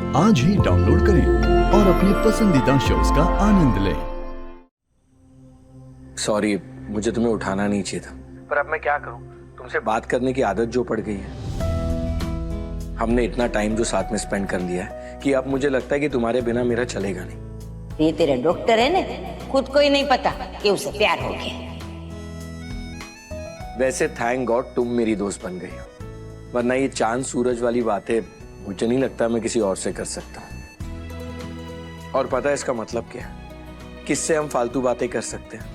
आज ही डाउनलोड करें और अपने पसंदीदा शोज का आनंद लें। सॉरी, मुझे तुम्हें उठाना नहीं चाहिए था, पर अब मैं क्या करूं? तुमसे बात करने की आदत जो पड़ गई है। हमने इतना टाइम जो साथ में स्पेंड कर लिया है कि अब मुझे लगता है कि तुम्हारे बिना मेरा चलेगा नहीं। ये तेरा डॉक्टर है ना, खुद को ही नहीं पता कि उसे प्यार हो गया। वैसे थैंक गॉड तुम मेरी दोस्त बन गई हो, वरना ये चांद सूरज वाली बातें मुझे नहीं लगता मैं किसी और से कर सकता हूं। और पता है इसका मतलब क्या है? किससे हम फालतू बातें कर सकते हैं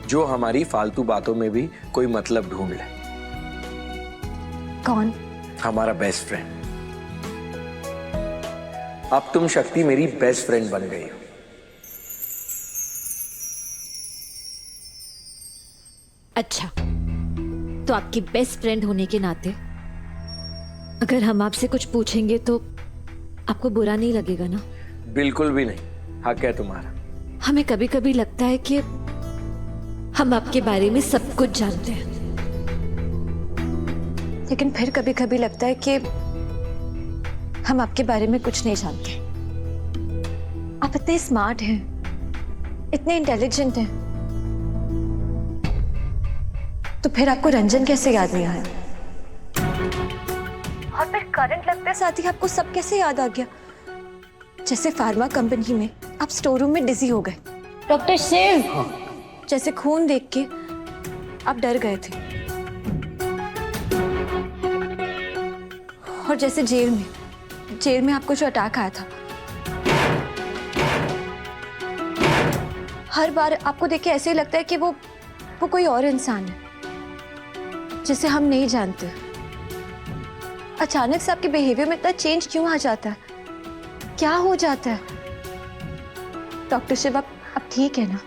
जो हमारी फालतू बातों में भी कोई मतलब ढूंढ ले। कौन? हमारा बेस्ट फ्रेंड। अब तुम शक्ति मेरी बेस्ट फ्रेंड बन गई हो। अच्छा, तो आपकी बेस्ट फ्रेंड होने के नाते अगर हम आपसे कुछ पूछेंगे तो आपको बुरा नहीं लगेगा ना? बिल्कुल भी नहीं, हक है तुम्हारा। हमें कभी कभी लगता है कि हम आपके बारे में सब कुछ जानते हैं, लेकिन फिर कभी कभी लगता है कि हम आपके बारे में कुछ नहीं जानते। आप इतने स्मार्ट हैं, इतने इंटेलिजेंट हैं, तो फिर आपको रंजन कैसे याद नहीं आया? और फिर करंट लगते साथ ही आपको सब कैसे याद आ गया? जैसे फार्मा कंपनी में आप स्टोर रूम में डिजी हो गए, डॉक्टर शिव, जैसे खून देख के आप डर गए थे, और जैसे जेल में आपको जो अटैक आया था, हर बार आपको देख के ऐसे ही लगता है कि वो कोई और इंसान है जिसे हम नहीं जानते। अचानक से आपके बिहेवियर में इतना चेंज क्यों आ जाता है? क्या हो जाता है? डॉक्टर शिव, आप ठीक है ना?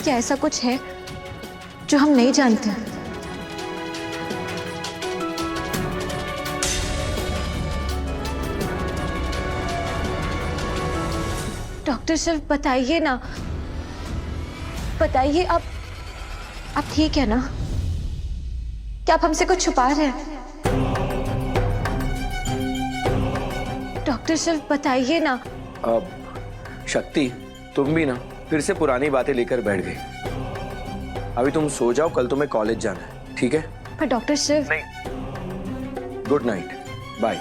क्या ऐसा कुछ है जो हम नहीं जानते? डॉक्टर शिव, बताइए ना, बताइए, आप ठीक है ना? क्या आप हमसे कुछ छुपा रहे हैं? डॉक्टर शिव, बताइए ना। अब शक्ति, तुम भी ना फिर से पुरानी बातें लेकर बैठ गई। अभी तुम सो जाओ, कल तुम्हें कॉलेज जाना है, ठीक है? पर डॉक्टर शिव, नहीं, गुड नाइट, बाय।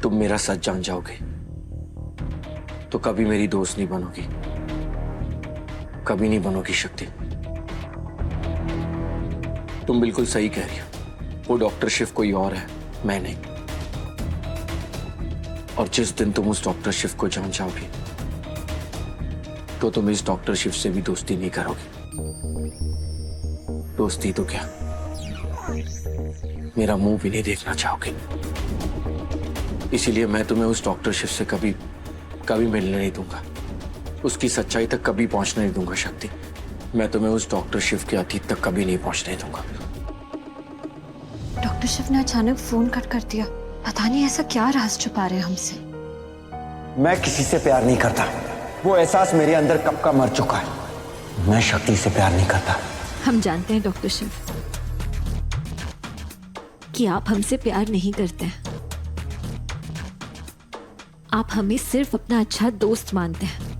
तुम मेरा सच जान जाओगे तो कभी मेरी दोस्त नहीं बनोगी, कभी नहीं बनोगी शक्ति। तुम बिल्कुल सही कह रही हो, वो डॉक्टर शिव कोई और है, मैं नहीं। और जिस दिन तुम उस डॉक्टर शिव को जान जाओगी तो तुम इस डॉक्टर शिव से भी दोस्ती नहीं करोगी। दोस्ती तो क्या, मेरा मुंह भी नहीं देखना चाहोगे। इसीलिए मैं तुम्हें उस डॉक्टर शिव से कभी मिलने नहीं दूंगा, उसकी सच्चाई तक कभी पहुंचने नहीं दूंगा शक्ति। मैं तुम्हें उस डॉक्टर शिव के अतीत तक कभी नहीं पहुंचने दूंगा। डॉक्टर शिव ने अचानक फोन कट कर दिया। पता नहीं ऐसा क्या राज छुपा रहे हैं हमसे। मैं किसी से प्यार नहीं करता, वो एहसास मेरे अंदर कब का मर चुका है। मैं शक्ति से प्यार नहीं करता। हम जानते हैं डॉक्टर शिव कि आप हमसे प्यार नहीं करते हैं। आप हमें सिर्फ अपना अच्छा दोस्त मानते हैं,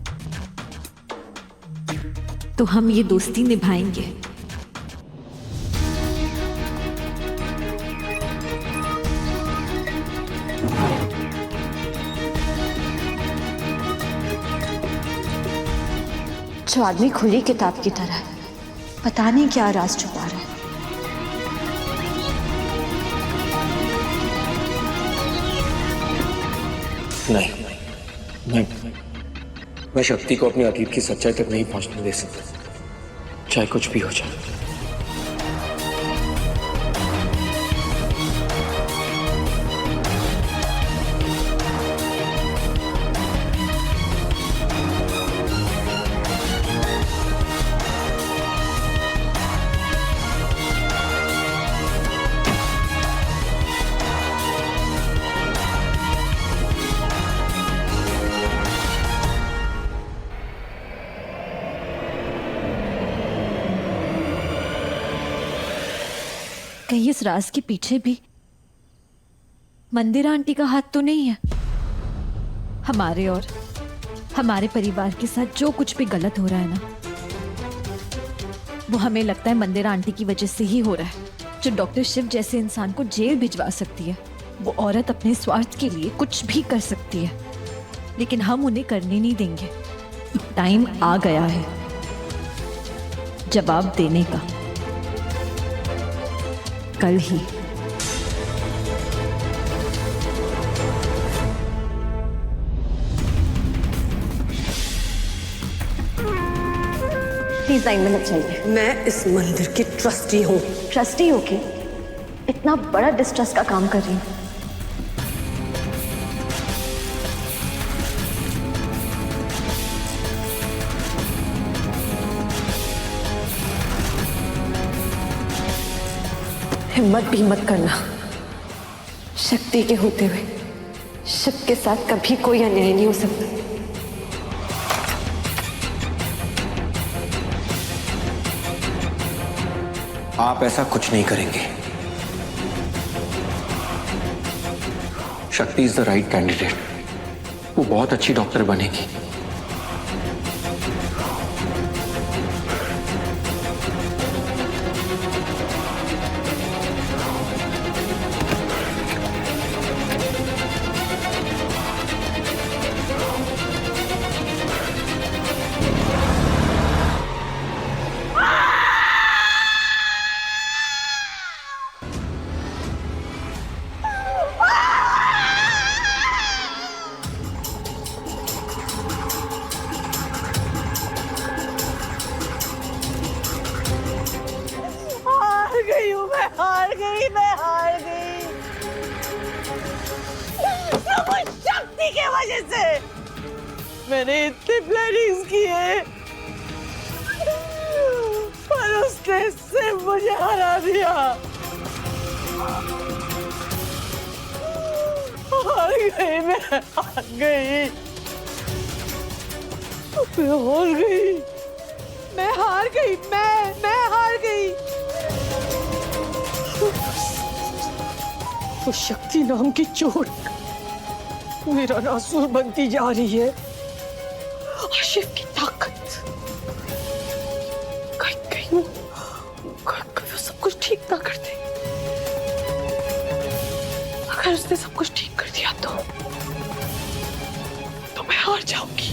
तो हम ये दोस्ती निभाएंगे। जो आदमी खुली किताब की तरह है, पता नहीं क्या राज छुपा रहा है। नहीं, मैं शक्ति को अपने अतीत की सच्चाई तक नहीं पहुंचने दे सकता, चाहे कुछ भी हो जाए। कहीं इस राज के पीछे भी मंदिरा आंटी का हाथ तो नहीं है? हमारे और हमारे परिवार के साथ जो कुछ भी गलत हो रहा है ना, वो हमें लगता है मंदिरा आंटी की वजह से ही हो रहा है। जो डॉक्टर शिव जैसे इंसान को जेल भिजवा सकती है, वो औरत अपने स्वार्थ के लिए कुछ भी कर सकती है, लेकिन हम उन्हें करने नहीं देंगे। टाइम आ गया है जवाब देने का, कल ही। प्लीज 9 मिनट चाहिए। मैं इस मंदिर की ट्रस्टी हूँ। ट्रस्टी हो के इतना बड़ा डिस्ट्रस्ट का काम कर रही हूँ। हिम्मत भी मत करना। शक्ति के होते हुए शिव के साथ कभी कोई अन्याय नहीं हो सकता। आप ऐसा कुछ नहीं करेंगे। शक्ति इज द राइट कैंडिडेट। वो बहुत अच्छी डॉक्टर बनेगी। मैं हार गई। सब उस शक्ति के वजह से। मैंने इतने प्लानिंग्स किए पर उसने सिर्फ मुझे हरा दिया। हार गई, मैं हार गई, मैं हार गई, मैं हार गई, मैं हार गई। वो शक्ति नाम की चोट मेरा नासूर बनती जा रही है। शिव की ताकत कहीं वो सब कुछ ठीक ना कर दे। अगर उसने सब कुछ ठीक कर दिया तो मैं हार जाऊंगी।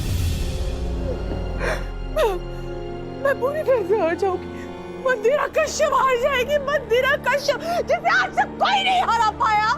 मैं पूरी तरह से हार जाऊंगी। मंदिरा कश्यप हार जाएगी। मंदिरा कश्यप जिसे आज तक कोई नहीं हरा पाया।